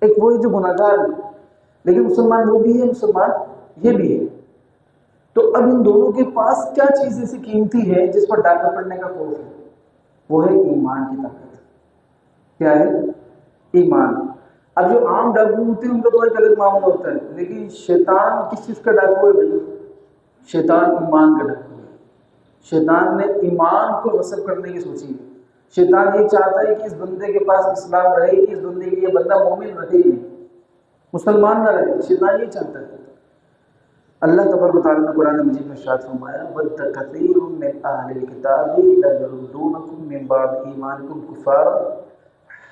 ایک وہ ہے جو گناہگار ہے، لیکن مسلمان وہ بھی ہے، مسلمان یہ بھی ہے۔ تو اب ان دونوں کے پاس کیا چیز ایسی قیمتی ہے جس پر ڈاکہ پڑنے کا خوف ہے؟ وہ ہے ایمان کی طاقت۔ کیا ہے؟ ایمان۔ اب جو عام ڈاکو ہوتے ہیں ان کا تو ایک الگ معاملہ ہوتا ہے، لیکن شیطان کس چیز کا ڈاکو ہے بھائی؟ شیطان ایمان کا ڈاکو ہے۔ شیطان نے ایمان کو غصب کرنے کی سوچی ہے۔ شیطان یہ چاہتا ہے کہ اس بندے کے پاس اسلام رہے، کہ اس بندے کے یہ بندہ مومن رہے ہی نہیں، مسلمان نہ رہے، شیطان یہ چاہتا ہے۔ اللہ تبارک و تعالیٰ نے قرآن مجید میں ارشاد فرمایا وَدَّ كَثِيرٌ مِّنْ أَهْلِ الْكِتَابِ لَيَرُدُّونَكُم مِّن بَعْدِ إِيمَانِكُمْ كُفَّارًا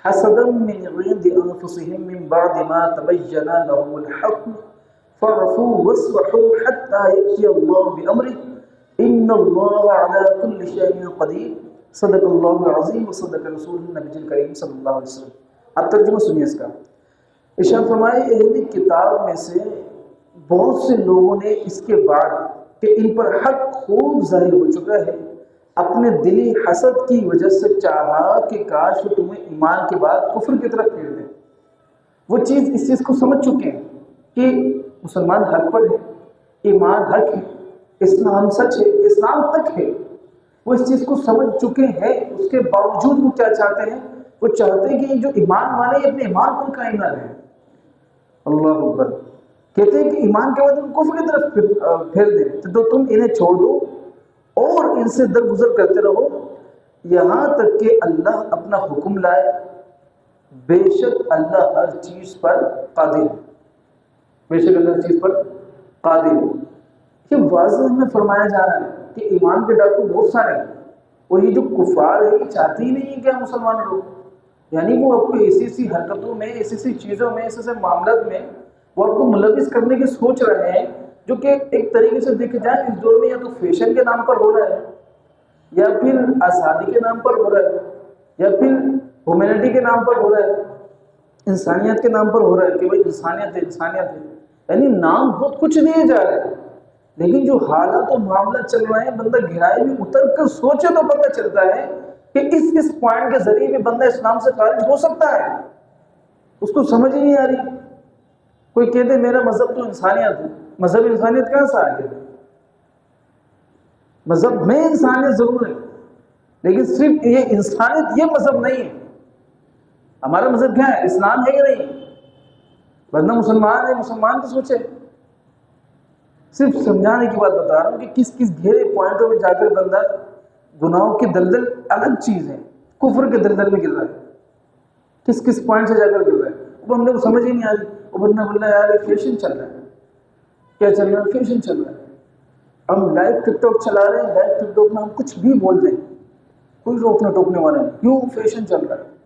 حَسَدًا مِّنْ عِندِ أَنفُسِهِم مِّن بَعْدِ مَا تَبَيَّنَ لَهُمُ الْحَقُّ فَاعْفُوا وَاصْفَحُوا حَتَّىٰ يَأْتِيَ اللَّهُ بِأَمْرِهِ إِنَّ اللَّهَ عَلَىٰ كُلِّ شَيْءٍ قَدِيرٌ صدق اللہ العظیم وصدق رسول النبی الکریم صلی اللہ علیہ وسلم۔ اب ترجمہ سنیے اس کا۔ ارشاد فرمائے اہل کتاب میں سے بہت سے لوگوں نے اس کے بعد کہ ان پر حق خوب ظاہر ہو چکا ہے، اپنے دلی حسد کی وجہ سے چاہا کہ کاش وہ تمہیں ایمان کے بعد کفر کی طرف پھیر دیں۔ وہ چیز اس چیز کو سمجھ چکے ہیں کہ مسلمان حق پر ہے، ایمان حق ہے، اسلام سچ ہے، اسلام حق ہے۔ وہ اس چیز کو سمجھ چکے ہیں، اس کے باوجود وہ کیا چاہتے ہیں؟ وہ چاہتے ہیں کہ جو ایمان والے اپنے ایمان پر قائم نہ رہیں۔ اللہ اکبر۔ کہتے ہیں کہ ایمان کے بعد ان کفر کی طرف پھیر دیں، تو تم انہیں چھوڑ دو اور ان سے درگزر کرتے رہو یہاں تک کہ اللہ اپنا حکم لائے، بے شک اللہ ہر چیز پر قادر ہے، بے شک اللہ ہر چیز پر قادر ہے۔ یہ واضح میں فرمایا جا رہا ہے کہ ایمان کے ڈاکو بہت سارے ہیں، اور یہ جو کفار ہے یہ چاہتے ہی نہیں ہیں کہ مسلمان لوگ، یعنی وہ آپ کو ایسی ایسی حرکتوں میں، ایسی ایسی چیزوں میں، ایسے ایسے معاملات میں وہ آپ کو ملوث کرنے کی سوچ رہے ہیں، جو کہ ایک طریقے سے دیکھا جائے اس دور میں یا تو فیشن کے نام پر ہو رہا ہے، یا پھر آزادی کے نام پر ہو رہا ہے، یا پھر ہیومینٹی کے نام پر ہو رہا ہے، انسانیت کے نام پر ہو رہا ہے کہ بھائی انسانیت ہے، انسانیت ہے، یعنی نام بہت کچھ دیے جا رہے ہیں، لیکن جو حالات و معاملات چل رہے ہیں بندہ گہرائی میں اتر کر سوچے تو پتہ چلتا ہے کہ اس پوائنٹ کے ذریعے بھی بندہ اسلام سے خارج ہو سکتا ہے۔ اس کو سمجھ ہی نہیں آ رہی۔ کوئی کہتے میرا مذہب تو انسانیت ہے، مذہب انسانیت کہاں سے آ گیا؟ مذہب میں انسانیت ضرور ہے، لیکن صرف یہ انسانیت یہ مذہب نہیں ہے۔ ہمارا مذہب کیا ہے؟ اسلام ہے کہ نہیں؟ بندہ مسلمان ہے، مسلمان تو سوچے۔ صرف سمجھانے کی بات بتا رہا ہوں کہ کس کس گہرے پوائنٹوں میں جا کر بندہ گناہوں کی دلدل الگ چیز ہے، کفر کے دلدل میں گر رہا ہے، کس کس پوائنٹ سے جا کر گر رہا ہے، وہ بندے کو سمجھ ہی نہیں آ رہی۔ وہ بندہ بول رہا ہے یار فیشن چل رہا ہے، کیا چل رہا ہے؟ فیشن چل رہا ہے۔ ہم لائیو ٹک ٹاک چلا رہے ہیں، لائیو ٹک ٹاک میں ہم کچھ بھی بول دیں، کوئی روکنا ٹوکنے والا نہیں، کیوں؟ فیشن چل رہا ہے۔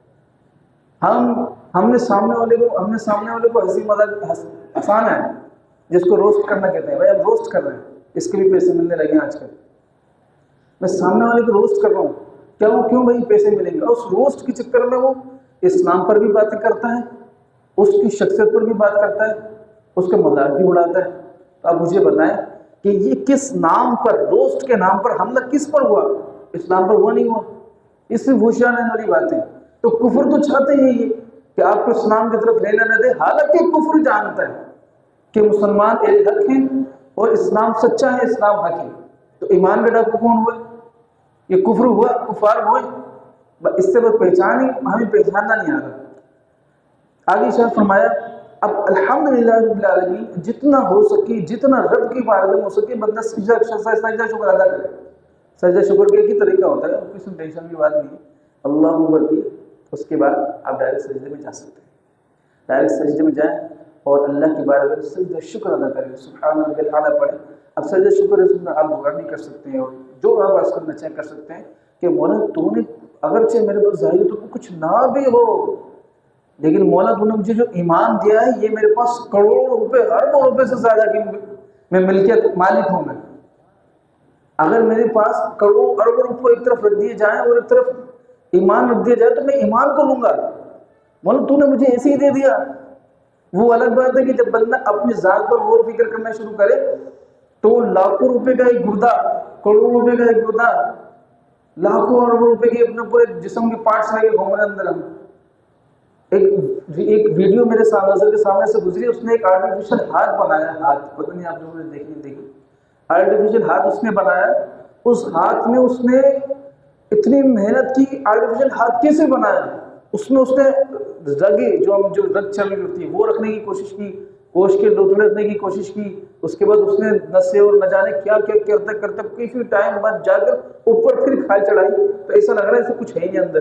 ہم نے سامنے والے کو ہنسی مذاق آسان ہے جس کو روسٹ کرنا کہتے ہیں، بھائی ہم روسٹ کر رہے ہیں، اس کے بھی پیسے ملنے لگے ہیں آج کل۔ میں سامنے والے کو روسٹ کر رہا ہوں، کیوں بھائی پیسے ملیں گے، اور اس روسٹ کے چکر میں وہ اسلام پر بھی باتیں کرتا ہے، اس کی شخصیت پر بھی بات کرتا ہے، اس کا مذاق بھی اڑاتا ہے۔ تو آپ مجھے بتائیں کہ یہ کس نام پر، روسٹ کے نام پر حملہ کس پر ہوا؟ اسلام پر ہوا نہیں ہوا؟ اس سے ہوشیار رہنے والی باتیں۔ تو کفر تو چاہتے ہی ہے کہ آپ کو اسلام کی طرف لینا نہ دے، حالانکہ کفر جانتا ہے کہ مسلمان اہل حق ہیں اور اسلام سچا ہے، اسلام حق ہے۔ تو ایمان کا ڈاکو کون ہوئے؟ یہ کفر ہوا، کفار ہوئے۔ اس سے بس پہچان ہی ہمیں پہچاننا نہیں آ رہا۔ آگے ارشاد فرمایا اب الحمدللہ رب العالمین، جتنا ہو سکے، جتنا رب کی بارگاہ میں ہو سکے بندہ سجدہ شکر ادا کرے۔ سجدہ شکر کا ایک ہی طریقہ ہوتا ہے، کسی ٹینشن کی بات نہیں ہے۔ اللہ اکبر کی اس کے بعد آپ ڈائریکٹ سجدے میں جا سکتے ہیں، ڈائریکٹ سجدے میں جائیں اور اللہ کی بارگاہ میں سجدہ شکر ادا کریں، سبحان ربی الاعلیٰ پڑھیں۔ اب سجدہ شکر آپ دعا نہیں کر سکتے ہیں، اور جو آپ عرض کرنا چاہیں کر سکتے ہیں کہ مولا تو نے اگرچہ میرے پاس ظاہر تو کچھ نہ بھی ہو، لیکن مولا تو نے مجھے جو ایمان دیا ہے یہ میرے پاس کروڑوں روپے، اربوں روپے سے زیادہ کی میں ملکیت مالک ہوں میں۔ اگر میرے پاس کروڑوں اربوں روپے ایک طرف رکھ دیے جائیں اور ایک طرف ایمان رکھ دیا جائے تو میں ایمان کو لوں گا۔ مولا تو نے مجھے ایسے ہی دے دیا۔ وہ الگ بات ہے کہ جب بندہ اپنی ذات پر غور فکر کرنا شروع کرے تو لاکھوں روپے کا ایک گردہ، کروڑوں روپے کا ایک گردہ، لاکھوں اربوں روپے کے اپنے پورے جسم کے پارٹس لگے گھوم رہے اندر ہم، ایک ویڈیو میرے سامنے نظر کے سامنے سے گزری، اس نے ایک آرٹیفیشل ہاتھ بنایا، ہاتھ پتہ نہیں آپ لوگوں نے دیکھی آرٹیفیشل ہاتھ اس نے بنایا، اس ہاتھ میں اس نے اتنی محنت کی، آرٹیفیشل ہاتھ کیسے بنایا؟ اس نے رگیں جو رگ چل رہی ہوتی ہے وہ رکھنے کی کوشش کی، گوشت کے لوتھڑے رکھنے کی کوشش کی، اس کے بعد اس نے نسیں اور نہ جانے کیا کیا کرتے کافی ٹائم بعد جا کر اوپر پھر کھال چڑھائی، تو ایسا لگ رہا ہے ایسے کچھ ہے ہی نہیں اندر۔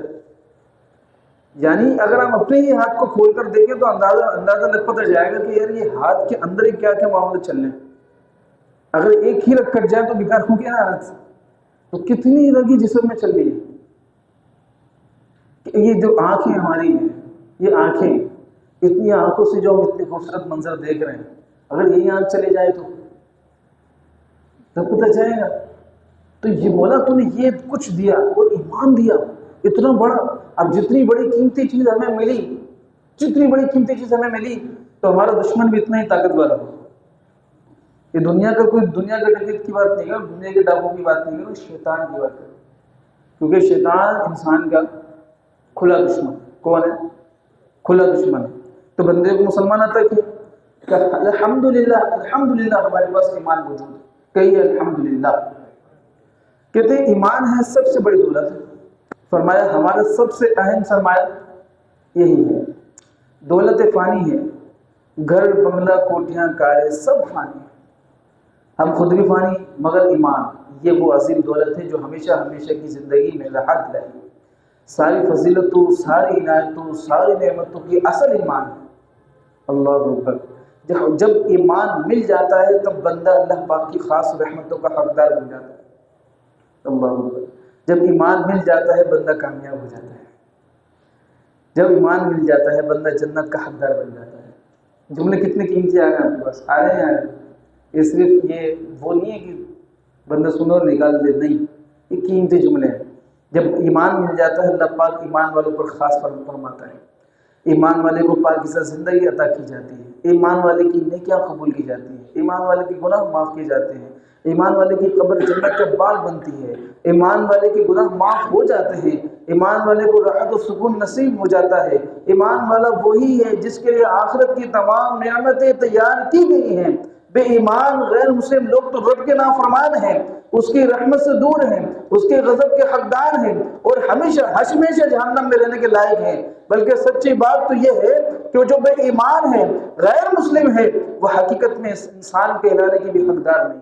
یعنی اگر ہم اپنے ہی ہاتھ کو کھول کر دیکھیں تو اندازہ لگ پتہ جائے گا کہ یار یہ ہاتھ کے اندر ہی کیا کیا معاملے چل رہے ہیں۔ اگر ایک ہی رگ کٹ جائے تو بیکار ہو گیا نا ہاتھ سے، تو کتنی رگی جسم میں چل رہی ہے۔ کہ یہ جو آنکھیں ہماری ہیں، یہ آنکھیں، اتنی آنکھوں سے جو ہم اتنے خوبصورت منظر دیکھ رہے ہیں، اگر یہی آنکھ چلے جائے تو پتہ چلے گا۔ تو یہ مولا تو نے یہ کچھ دیا اور ایمان دیا اتنا بڑا۔ اب جتنی بڑی قیمتی چیز ہمیں ملی، جتنی بڑی قیمتی چیز ہمیں ملی، تو ہمارا دشمن بھی اتنا ہی طاقتور ہو۔ یہ دنیا کا ڈکیت کی بات نہیں ہے، دنیا کے ڈاکوں کی بات نہیں ہے، شیطان کی بات ہے، کیونکہ شیطان انسان کا کھلا دشمن۔ کون ہے؟ کھلا دشمن ہے۔ تو بندے کو مسلمان آتا ہے کہ الحمدللہ ہمارے پاس ایمان موجود ہے، کہیے الحمدللہ۔ کہتے ہیں ایمان ہے سب سے بڑی دولت۔ فرمایا ہمارا سب سے اہم سرمایہ یہی ہے۔ دولت فانی ہے، گھر بنگلہ کوٹھیاں کاریں سب فانی ہے، ہم خود بھی فانی، مگر ایمان یہ وہ عظیم دولت ہے جو ہمیشہ ہمیشہ کی زندگی میں راحت دلائے گی۔ ساری فضیلتوں، ساری عنایتوں، ساری نعمتوں کی اصل ایمان ہے۔ اللہ اکبر۔ جب ایمان مل جاتا ہے تب بندہ اللہ پاک کی خاص رحمتوں کا حقدار بن جاتا ہے۔ اللہ اکبر۔ جب ایمان مل جاتا ہے بندہ کامیاب ہو جاتا ہے، جب ایمان مل جاتا ہے بندہ جنت کا حقدار بن جاتا ہے۔ جملے کتنے قیمتی آ رہے ہیں آپ کے پاس، آ رہے ہیں؟ یہ صرف یہ وہ نہیں ہے کہ بندہ سنو اور نکال دے، نہیں، یہ قیمتی جملے ہیں۔ جب ایمان مل جاتا ہے اللہ پاک ایمان والوں پر خاص فرماتا ہے، ایمان والے کو پاکیزہ زندگی عطا کی جاتی ہے، ایمان والے کی نیکیاں قبول کی جاتی ہیں، ایمان والے کے گناہ معاف کیے جاتے ہیں، ایمان والے کی قبر جنت کا باغ بنتی ہے، ایمان والے کے گناہ معاف ہو جاتے ہیں، ایمان والے کو راحت و سکون نصیب ہو جاتا ہے۔ ایمان والا وہی ہے جس کے لیے آخرت کی تمام نعمتیں تیار کی گئی ہیں۔ بے ایمان غیر مسلم لوگ تو رب کے نافرمان ہیں، اس کی رحمت سے دور ہیں، اس کے غضب کے حقدار ہیں، اور ہمیشہ جہنم میں رہنے کے لائق ہیں۔ بلکہ سچی بات تو یہ ہے کہ جو بے ایمان ہے، غیر مسلم ہے، وہ حقیقت میں انسان کہلانے کی بھی حقدار نہیں۔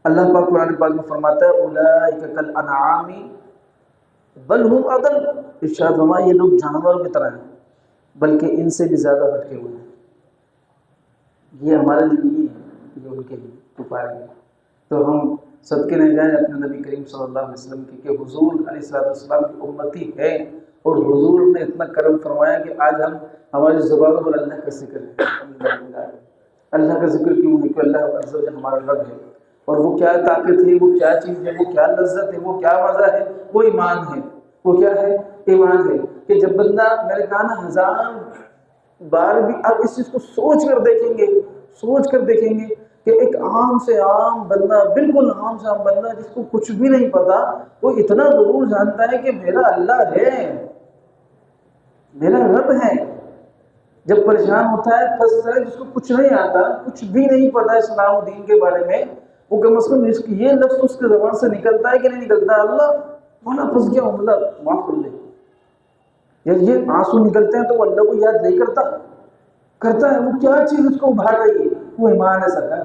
اللہ پاک قرآن پاک میں فرماتا ہے اولئک کالانعام بل ہم اضل۔ ارشاد فرمایا یہ لوگ جانوروں کی طرح ہیں بلکہ ان سے بھی زیادہ بھٹکے ہوئے ہیں۔ یہ ہمارے لیے نہیں ہے، یہ ان کے لیے پکار ہے۔ تو ہم صدقے نہ جائیں اپنے نبی کریم صلی اللہ علیہ وسلم کی کہ حضور علیہ السلام کی امتی ہے، اور حضور نے اتنا کرم فرمایا کہ آج ہم ہماری زبانوں پر اللہ کا ذکر ہے۔ اللہ کا ذکر کیوں ہے؟ کہ اللہ عز و جل ہمارا رب ہے، اور وہ کیا طاقت ہے، وہ کیا چیز ہے، وہ کیا لذت ہے، وہ کیا مزہ ہے، وہ ایمان ہے۔ وہ کیا ہے؟ ایمان ہے۔ کہ جب بندہ، میں نے کہا نا 1000 بار بھی آپ اس چیز کو سوچ کر دیکھیں گے کہ ایک عام سے عام بندہ، بالکل عام سے عام بندہ جس کو کچھ بھی نہیں پتا، وہ اتنا ضرور جانتا ہے کہ میرا اللہ ہے، میرا رب ہے۔ جب پریشان ہوتا ہے، پھنستا ہے، جس کو کچھ نہیں آتا، کچھ بھی نہیں پتا اسلام و دین کے بارے میں، وہ کم از کم یہ لفظ اس کے زبان سے نکلتا ہے کہ نہیں نکلتا؟ اللہ مولا پھنس گیا ہوں، اللہ معاف کر دے۔ یا یہ آنسو نکلتے ہیں تو وہ اللہ کو یاد نہیں کرتا ہے۔ وہ کیا چیز اس کو ابھار رہی ہے؟ وہ ایمان ہے سرکار۔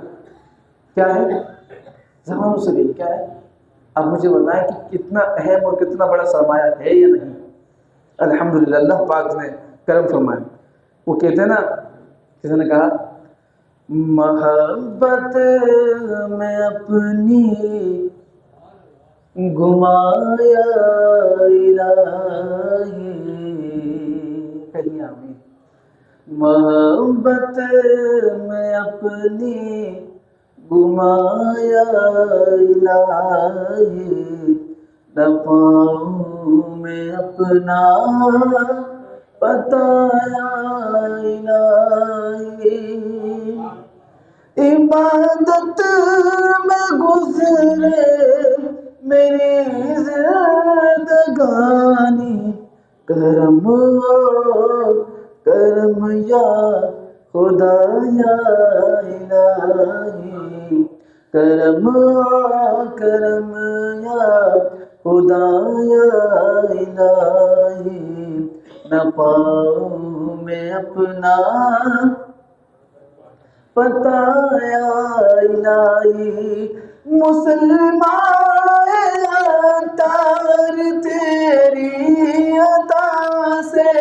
کیا ہے؟ زبانوں سے نہیں، کیا ہے؟ اب مجھے بتائیں کہ کتنا اہم اور کتنا بڑا سرمایہ ہے یا نہیں؟ الحمدللہ اللہ پاک نے کرم فرمایا۔ وہ کہتے ہیں نا، کسی نے کہا محبت میں اپنی گمایا الہی، کہیں آمین۔ محبت میں اپنی گمایا الہی، نہ پاؤں میں اپنا بتایا الہی، عبادت میں گزرے میری زندگانی، کرم کرم یا خدا یا الہی، کرم کرم یا خدا یا الہی، نہ پاؤں میں اپنا پتہ یا الہی، مسلمان تار تیری عطا سے۔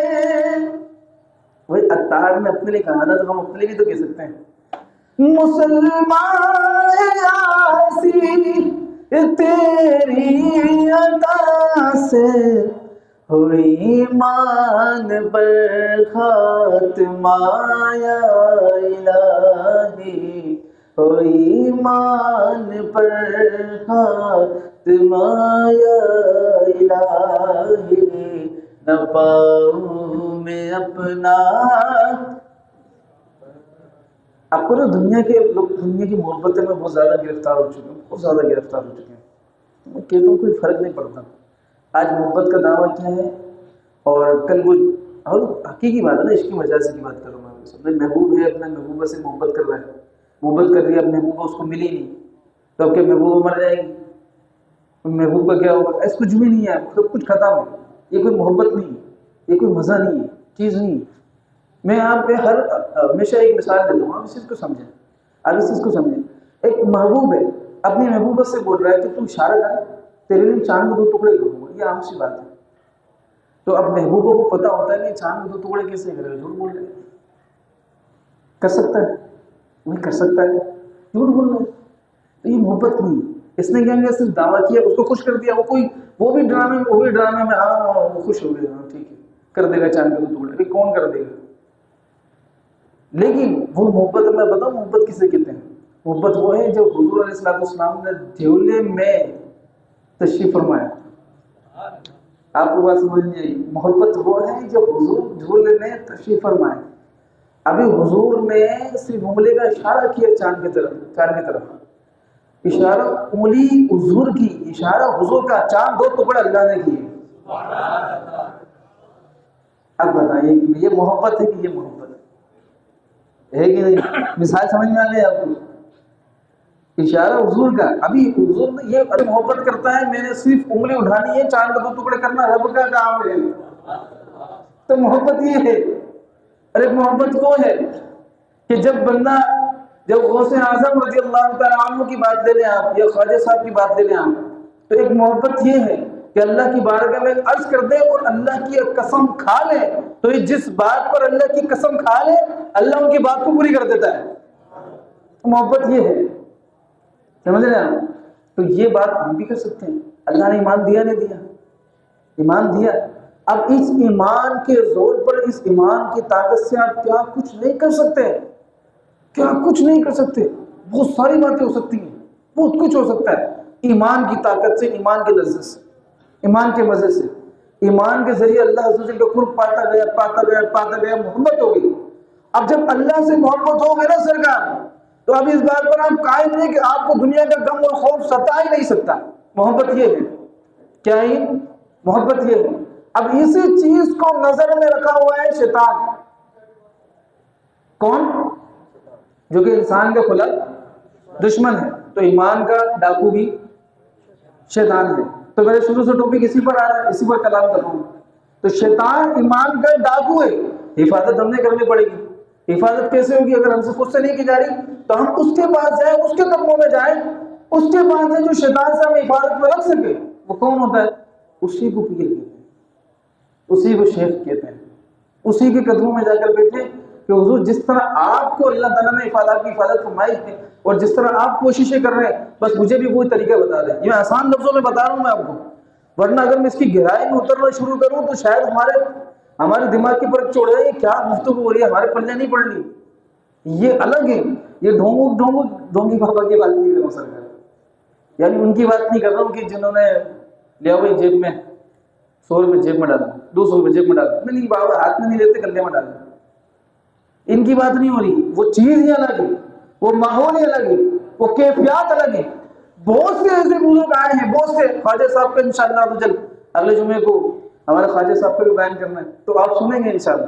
وہی اتار میں اپنے لیے کہا نا، تو ہم اپنے لیے بھی تو کہہ سکتے ہیں، مسلمان آسی تیری عطا سے، ہو ایمان پر خاتمہ یا الہی، ہو ایمان پر خاتمہ یا الہی، نہ پاؤں میں اپنا۔ آپ کو نا دنیا کے لوگ دنیا کی محبتیں میں بہت زیادہ گرفتار ہو چکے ہیں، بہت زیادہ گرفتار ہو چکے ہیں۔ میں کہتا ہوں کوئی فرق نہیں پڑتا، آج محبت کا دعویٰ کیا ہے اور کل وہ، اور حقیقی بات ہے نا، عشق کی مجازی کی بات کروں میں، اپنے محبوب ہے، اپنے محبوبہ سے محبت کر رہا ہے، محبت کر رہی ہے، اب محبوبہ اس کو ملی نہیں تو اب کیا محبوبہ مر جائے گی؟ محبوب کا کیا ہوگا؟ ایسا کچھ بھی نہیں ہے، سب کچھ ختم ہے، یہ کوئی محبت نہیں ہے، یہ کوئی مزہ نہیں ہے، چیز نہیں ہے۔ میں آپ پہ ہمیشہ ایک مثال دیتا ہوں، آپ اس چیز کو سمجھیں، آپ اس چیز کو سمجھیں۔ ایک محبوب ہے اپنی محبوبہ سے بول رہا ہے کہ تم اشارہ کر، تیرے لیے چاند کے 2 ٹکڑے کروں گا، یہ عام سی بات ہے۔ تو اب محبوبہ کو پتا ہوتا ہے کہ چاند کے 2 ٹکڑے کیسے کرے گا، جھوٹ بول رہے ہیں، کر سکتا ہے؟ نہیں کر سکتا ہے، جھوٹ بول رہے ہیں۔ تو یہ محبت نہیں ہے، اس نے کیا کیا، صرف دعویٰ کیا، اس کو خوش کر دیا، وہ بھی ڈرامے میں ہاں وہ خوش ہو گیا، ہاں ٹھیک ہے کر دے گا چاند کے 2 ٹکڑے، کون کر دے گا؟ لیکن وہ محبت، میں بتاؤں محبت کسے کہتے ہیں؟ محبت وہ ہے جو حضور علیہ السلام نے جھولے میں تشریف فرمایا۔ آپ کو بات سمجھ نہیں آئی؟ محبت وہ ہے جو حضور جھولے میں تشریف فرمائے۔ ابھی حضور نے صرف انگلی کا اشارہ کیا چاند کی طرف، اشارہ انگلی حضور کی، اشارہ حضور کا، چاند 2 ٹکڑے اللہ نے کیے۔ اب بتائیے کہ یہ محبت ہے کہ یہ محبت ہے کہ نہیں؟ مثال سمجھ میں آ گئی آپ کو؟ اشارہ حضور کا، ابھی حضور نے یہ محبت کرتا ہے، میں نے صرف انگلی اٹھانی ہے، چاند کے 2 ٹکڑے کرنا رب کا کام ہے، تو محبت یہ ہے۔ اور ایک محبت وہ ہے کہ جب بندہ، جب غوث اعظم رضی اللہ تعالیٰ عنہ کی بات لے لیں آپ، یا خواجہ صاحب کی بات لے لیں آپ، تو ایک محبت یہ ہے کہ اللہ کی بارگاہ میں عرض کر دیں اور اللہ کی قسم کھا لیں، تو یہ جس بات پر اللہ کی قسم کھا لے اللہ ان کی بات کو پوری کر دیتا ہے۔ محبت یہ ہے، سمجھ رہے ہیں؟ تو یہ بات ہم بھی کر سکتے ہیں۔ اللہ نے ایمان دیا نہیں دیا؟ ایمان دیا۔ اب اس ایمان کے زور پر، اس ایمان کی طاقت سے آپ کیا کچھ نہیں کر سکتے، کیا کچھ نہیں کر سکتے، بہت ساری باتیں ہو سکتی ہیں، بہت کچھ ہو سکتا ہے ایمان کی طاقت سے، ایمان کے لذت سے، ایمان کے مزے سے، ایمان کے ذریعے اللہ عز و جل کا قرب پاتا گیا، پاتا گیا، پاتا گیا، محبت ہو گئی۔ اب جب اللہ سے محبت ہو گئی نا سرکار، تو اب اس بات پر آپ قائم نہیں کہ آپ کو دنیا کا غم اور خوف ستا ہی نہیں سکتا۔ محبت یہ ہے، کیا ہی محبت یہ ہے۔ اب اسی چیز کو نظر میں رکھا ہوا ہے شیطان، کون؟ جو کہ انسان کا کھلا دشمن ہے۔ تو ایمان کا ڈاکو بھی شیطان ہے۔ تو میرے شروع سے ٹاپک اسی پر آ رہا ہے، اسی پر کلام کر رہا ہوں۔ تو شیطان ایمان کا ڈاکو ہے، حفاظت ہم نے کرنی پڑے گی۔ حفاظت کیسے ہوگی؟ اگر ہم سے خود سے نہیں کی جا رہی تو ہم اس کے پاس جائیں، اس کے قدموں میں جائیں، اس کے پاس جائیں جو شیطان سے ہمیں حفاظت میں رکھ سکے۔ وہ کون ہوتا ہے؟ اسی کو پیر کہتے ہیں، اسی کو شیخ کہتے ہیں۔ اسی کے قدموں میں جا کر بیٹھے کہ حضور جس طرح آپ کو اللہ تعالیٰ نے حفاظت فرمائی ہے اور جس طرح آپ کوششیں کر رہے ہیں، بس مجھے بھی وہی طریقہ بتا دیں۔ یہ آسان لفظوں میں بتا رہا ہوں میں آپ کو، ورنہ اگر میں اس کی گہرائی میں اترنا شروع کروں تو شاید ہمارے دماغ کی پرت چھوڑ رہے ہیں، کیا گفتگو ہو رہی ہے، ہمارے پلے نہیں پڑنی۔ یہ الگ ہے، یہ ڈھونگی بابا کی بات نہیں کر رہا ہوں سرکار، یعنی ان کی بات نہیں کر رہا ہوں کہ جنہوں نے لیا بھائی جیب میں 100 روپے جیب میں ڈالا، 200 روپے جیب میں ڈالا، نہیں بابا ہاتھ میں نہیں لیتے، گلے میں ڈالتے۔ ان کی بات نہیں ہو رہی، وہ چیز ہی الگ ہے، وہ ماحول ہی الگ ہے، وہ کیفیات الگ ہے۔ بہت سے ایسے بزرگ آئے ہیں، بہت سے، خواجہ صاحب کا انشاءاللہ اگلے جمعے کو ہمارے خواجہ صاحب کو بھی بیان کرنا ہے تو آپ سنیں گے انشاءاللہ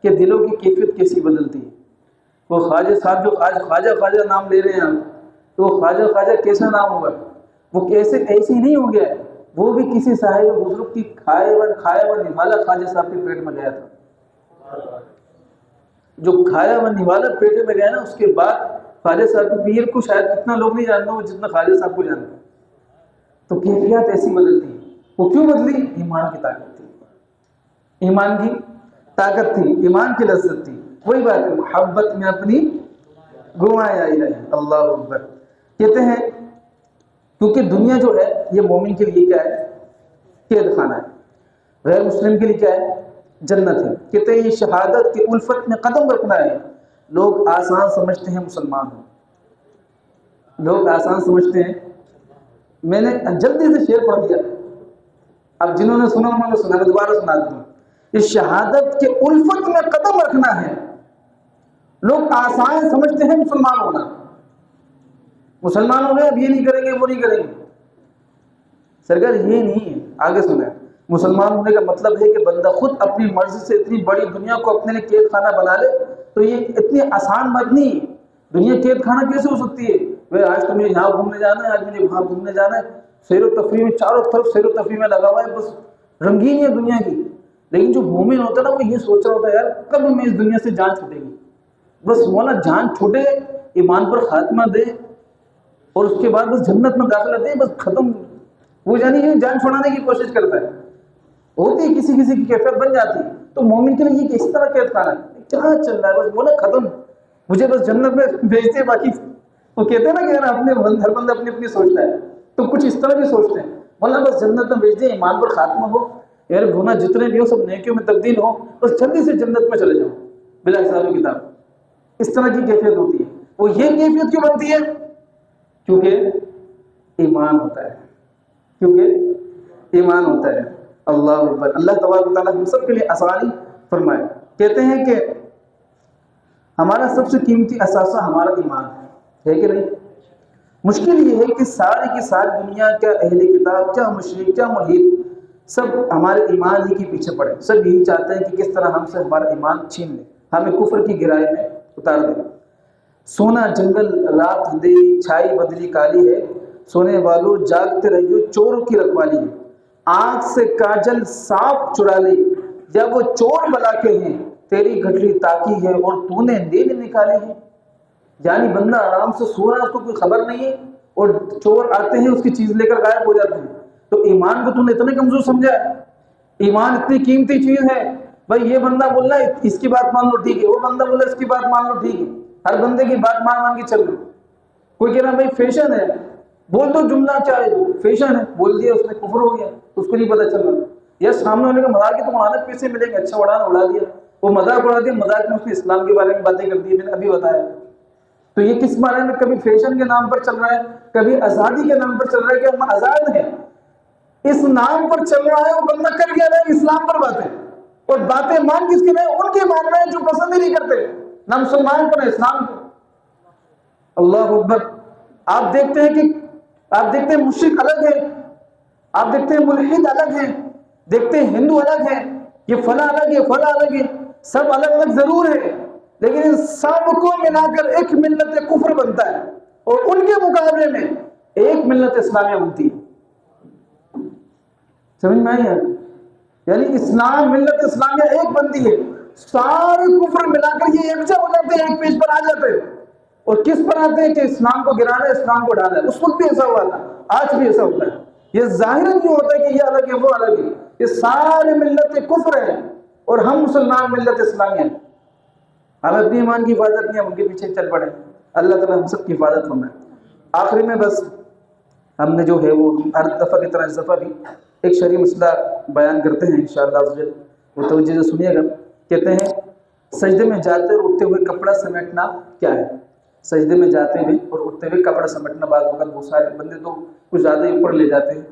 کہ دلوں کی کیفیت کیسی بدلتی ہے. وہ خواجہ صاحب جو آج خواجہ خواجہ نام لے رہے ہیں آپ، تو وہ خواجہ خواجہ کیسا نام ہوگا؟ وہ کیسے ایسی نہیں ہو گیا ہے، وہ بھی کسی صاحب بزرگ کی کھایا ہوا نوالا خواجہ صاحب کے پیٹ میں گیا تھا. جو کھایا ہوا نوالا پیٹ میں گیا نا، اس کے بعد خواجہ صاحب کے پیر کو شاید اتنا لوگ نہیں جانتے وہ جتنا خواجہ صاحب کو جانتے ہیں. تو کیفیات ایسی بدلتی ہیں. وہ کیوں بدلی؟ ایمان کی طاقت تھی، ایمان کی طاقت تھی، ایمان کی لذت تھی. وہی بات ہے، محبت میں اپنی گوایا الہی. اللہ اکبر. کہتے ہیں کیونکہ دنیا جو ہے یہ مومن کے لیے کیا ہے؟ قید خانہ ہے. غیر مسلم کے لیے کیا ہے؟ جنت ہے. کہتے ہیں یہ شہادت کی الفت میں قدم رکھنا ہے. لوگ آسان سمجھتے ہیں مسلمان ہوں، لوگ آسان سمجھتے ہیں. میں نے جلدی سے شعر پڑھ دیا، اب جنہوں نے سنا انہوں نے سنا، میں دوبارہ سنا دیتا ہوں. اس شہادت کے الفت میں قدم رکھنا ہے. لوگ آسان سمجھتے ہیں مسلمان ہونا، مسلمان ہونے اب یہ نہیں کریں گے وہ نہیں کریں گے. سرکار یہ نہیں ہے. آگے سنیں، مسلمان ہونے کا مطلب ہے کہ بندہ خود اپنی مرضی سے اتنی بڑی دنیا کو اپنے لیے قید خانہ بنا لے. تو یہ اتنی آسان بات نہیں ہے. دنیا قید خانہ کیسے ہو سکتی ہے؟ آج تو مجھے یہاں گھومنے جانا ہے، آج مجھے وہاں گھومنے جانا ہے. سیر و تفریح میں چاروں طرف سیر و تفریح میں لگا ہوا ہے، بس رنگین ہے دنیا کی. لیکن جو مومن ہوتا ہے نا، وہ یہ سوچ رہا ہوتا ہے یار کب میں اس دنیا سے جان چھوٹے گی. بس مولا جان چھوٹے، ایمان پر خاتمہ دے اور اس کے بعد بس جنت میں داخلہ دے، بس ختم. وہ یعنی یہ جان چھوڑانے کی کوشش کرتا ہے. ہوتی ہے کسی کسی کی کیفیت بن جاتی ہے. تو مومن کے لیے یہ کس طرح قید خانہ ہے، کہاں چل رہا ہے، بس مولا ختم، مجھے بس جنت میں بھیج دے. باقی وہ کہتے ہیں نا کہ یار اپنے ہر بندہ اپنی اپنی سوچتا ہے، تو کچھ اس طرح بھی سوچتے ہیں مولا بس جنت میں بھیج دے، ایمان پر خاتمہ ہو، یار گناہ جتنے بھی ہو سب نیکیوں میں تبدیل ہو، بس جلدی سے جنت میں چلے جاؤ بلا حساب و کتاب. اس طرح کی کیفیت ہوتی ہے. وہ یہ کیفیت کیوں بنتی ہے؟ کیونکہ ایمان ہوتا ہے، کیونکہ ایمان ہوتا ہے. اللہ اکبر. اللہ تبارک و تعالیٰ ہم سب کے لیے آسانی فرمائے. کہتے ہیں کہ ہمارا سب سے قیمتی اثاثہ ہمارا ایمان ہے کہ نہیں؟ مشکل یہ ہے کہ ساری کی ساری دنیا، کیا اہل کتاب، کیا مشرک، کیا ملحد، سب ہمارے ایمان ہی کے پیچھے پڑے. سب یہی چاہتے ہیں کہ کس طرح ہم سے ہمارا ایمان چھین لے، ہمیں کفر کی گہرائی میں اتار دے. سونا جنگل رات اندھیری، چھائی بدلی کالی ہے، سونے والو جاگتے رہیو چوروں کی رکھوالی ہے. آنکھ سے کاجل صاف چرا لی، یا وہ چور بلا کے ہیں، تیری گھٹلی تاکی ہے اور تو نے نیل نکالی ہے. یعنی بندہ آرام سے سو رہا ہے، اس کو کوئی خبر نہیں ہے، اور چور آتے ہیں اس کی چیز لے کر غائب ہو جاتے ہیں. تو ایمان کو تو نے اتنے کمزور سمجھا ہے؟ ایمان اتنی قیمتی چیز ہے. بھائی یہ بندہ بول رہا ہے اس کی بات مان لو ٹھیک ہے، وہ بندہ بول رہا ہے اس کی بات مان لو ٹھیک ہے. ہر بندے کی بات مان کے چل رہے. کوئی کہہ رہا بھائی فیشن ہے، بول دو جملہ چاہے تو فیشن ہے، بول دیا اس نے کفر ہو گیا، اس کو نہیں پتہ چل رہا. یا سامنے والے کا مذاق ہے تو مہارت پیسے ملیں گے، اچھا اڑا دیا. وہ مذاق اڑا دیا، مذاق میں اس نے اسلام کے بارے میں باتیں کر دی، میں نے ابھی بتایا. تو یہ کس بارے میں؟ کبھی فیشن کے نام پر چل رہا ہے، کبھی آزادی کے نام پر چل رہا ہے کہ ہم آزاد ہیں. اس نام پر چل رہا ہے. وہ بندہ کر کیا رہا ہے؟ اسلام پر باتیں. اور باتیں مان کس کے رہے ہیں؟ ان کے مان رہے ہیں جو پسند ہی نہیں کرتے، نہ مسلمان کو نہ اسلام کو. اللہ اکبر. آپ دیکھتے ہیں مشرک الگ ہے، آپ دیکھتے ہیں ملحد الگ ہے، دیکھتے ہیں ہندو الگ ہے، یہ فلاں الگ ہے، فلاں الگ ہے. سب الگ الگ ضرور ہے، لیکن ان سب کو ملا کر ایک ملت کفر بنتا ہے، اور ان کے مقابلے میں ایک ملت اسلامیہ بنتی ہے. سمجھ میں آئی ہے؟ یعنی اسلام، ملت اسلامیہ ایک بنتی ہے، سارے کفر ملا کر یہ یکجا ہو جاتے ہیں، ایک پیج پر آ جاتے ہیں. اور کس پر آتے ہیں کہ اسلام کو گرانا ہے، اسلام کو ڈالا ہے. اس وقت بھی ایسا ہوا تھا، آج بھی ایسا ہوتا ہے. یہ ظاہر نہیں ہوتا کہ یہ الگ ہے وہ الگ ہے، یہ سارے ملت کفر ہیں اور ہم مسلمان ملت اسلامیہ ہیں. ہم اپنی ایمان کی حفاظت نہیں، ہم ان کے پیچھے چل پڑے. اللہ تعالیٰ ہم سب کی حفاظت فرمائے. آخری میں بس ہم نے جو ہے وہ ہر دفعہ کی طرح اس دفعہ بھی ایک شرعی مسئلہ بیان کرتے ہیں انشاءاللہ. وہ توجہ سے سنیے گا. کہتے ہیں سجدے میں جاتے اور اٹھتے ہوئے کپڑا سمیٹنا کیا ہے؟ سجدے میں جاتے ہوئے اور اٹھتے ہوئے کپڑا سمیٹنا، بعض وقت بہت سارے بندے تو کچھ زیادہ ہی اوپر لے جاتے ہیں.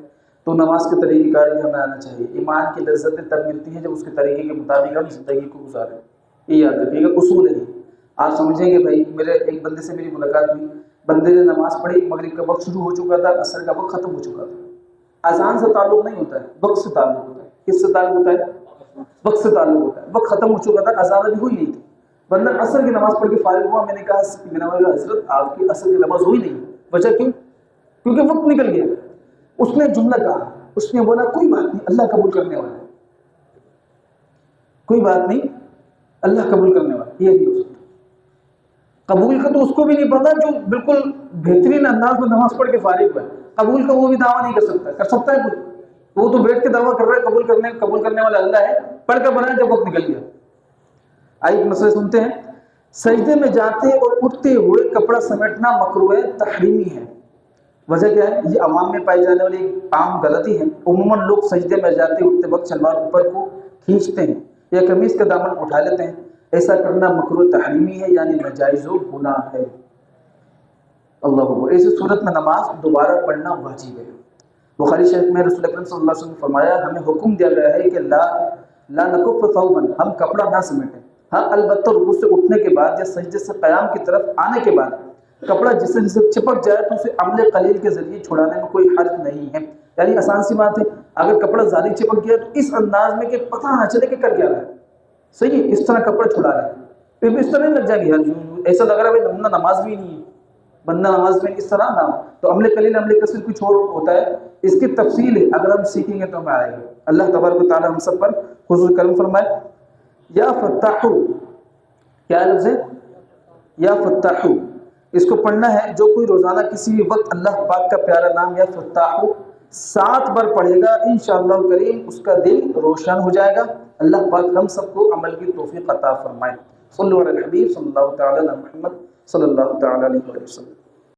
تو نماز کے طریقہ کار بھی ہمیں آنا چاہیے. ایمان کی لذتیں تب ملتی ہیں جب اس کے طریقے کے مطابق ہم زندگی کو گزاریں. یہ یاد رکھیے گا، اصول ہے. آپ سمجھیں گے بھائی میرے ایک بندے سے میری ملاقات ہوئی، بندے نے نماز پڑھی، مغرب کا وقت شروع ہو چکا تھا، عصر کا وقت ختم ہو چکا تھا. اذان سے تعلق نہیں ہوتا ہے، وقت سے تعلق ہوتا ہے. کس سے تعلق ہوتا ہے؟ وقت سے تعلق ہوتا ہے. وقت ختم ہو چکا تھا, اذان ابھی ہوئی نہیں تھی. بندہ عصر کی نماز پڑھ کے فارغ ہوا, میں نے کہا حضرت آپ کی عصر کی نماز ہوئی نہیں. وجہ کیوں؟ کیونکہ وقت نکل گیا. اس نے جملہ کہا, اس نے بولا کوئی بات نہیں, اللہ قبول کرنے والا ہے, کوئی بات نہیں, اللہ قبول کرنے والا. یہ نہیں ہو سکتا. قبول کا تو اس کو بھی نہیں پتا جو بالکل بہترین انداز میں نماز پڑھ کے فارغ ہوا ہے. قبول کا وہ بھی دعویٰ نہیں کر سکتا. کر سکتا ہے کوئی؟ وہ تو بیٹھ کے دعویٰ کر رہا ہے قبول کرنے والا اللہ ہے, پڑھ کر بنایا جب وقت نکل گیا. آئیے ایک مسئلہ سنتے ہیں. سجدے میں جاتے اور اٹھتے ہوئے کپڑا سمیٹنا مکروہ تحریمی ہے. وجہ کیا ہے؟ یہ عوام میں پائی جانے والی ایک عام غلطی ہے. عموماً لوگ سجدے میں جاتے اٹھتے وقت شلوار اوپر کو کھینچتے ہیں یا قمیص کا دامن اٹھا لیتے ہیں. ایسا کرنا مکروہ تحریمی ہے, یعنی ناجائز و گناہ ہے. اللہ اکبر. ایسی صورت میں نماز دوبارہ پڑھنا واجب ہے. بخاری شریف میں رسول اکرم صلی اللہ علیہ وسلم نے فرمایا, ہمیں حکم دیا گیا ہے کہ لا نکف ثوبا, ہم کپڑا نہ سمیٹیں. ہاں البتہ رکوع سے اٹھنے کے بعد یا سجدے سے قیام کی طرف آنے کے بعد کپڑا جس سے چپک جائے تو اسے عمل قلیل کے ذریعے چھڑانے میں کوئی حرج نہیں ہے. یعنی آسان سی بات ہے, اگر کپڑا زیادہ چپک گیا تو اس انداز میں کہ پتہ نہ چلے کہ کر کیا رہا ہے. صحیح ہے, اس طرح کپڑا چھڑا رہا ہے. پھر اس طرح نہیں لگ جائے گی یار, ایسا لگ رہا ہے بندہ نماز بھی نہیں ہے, بندہ نماز میں اس طرح نہ ہو. تو عمل قلیل عمل کثیر کچھ اور ہوتا ہے. اس کی تفصیل ہے, اگر ہم سیکھیں گے تو ہمیں آئے گا. اللہ تبارک و تعالی ہم سب پر حضور کرم فرمائے. یا فتاح, کیا لفظ ہے؟ یا فتاح. اس کو پڑھنا ہے جو کوئی روزانہ کسی بھی وقت اللہ پاک کا پیارا نام یا فتاح 7 بار پڑھے گا, انشاءاللہ کریم اس کا دل روشن ہو جائے گا. اللہ پاک ہم سب کو عمل کی توفیق عطا فرمائے. صلی اللہ علیہ الحبیب صلی اللہ تعالی علی محمد صلی اللہ تعالی علیہ وسلم.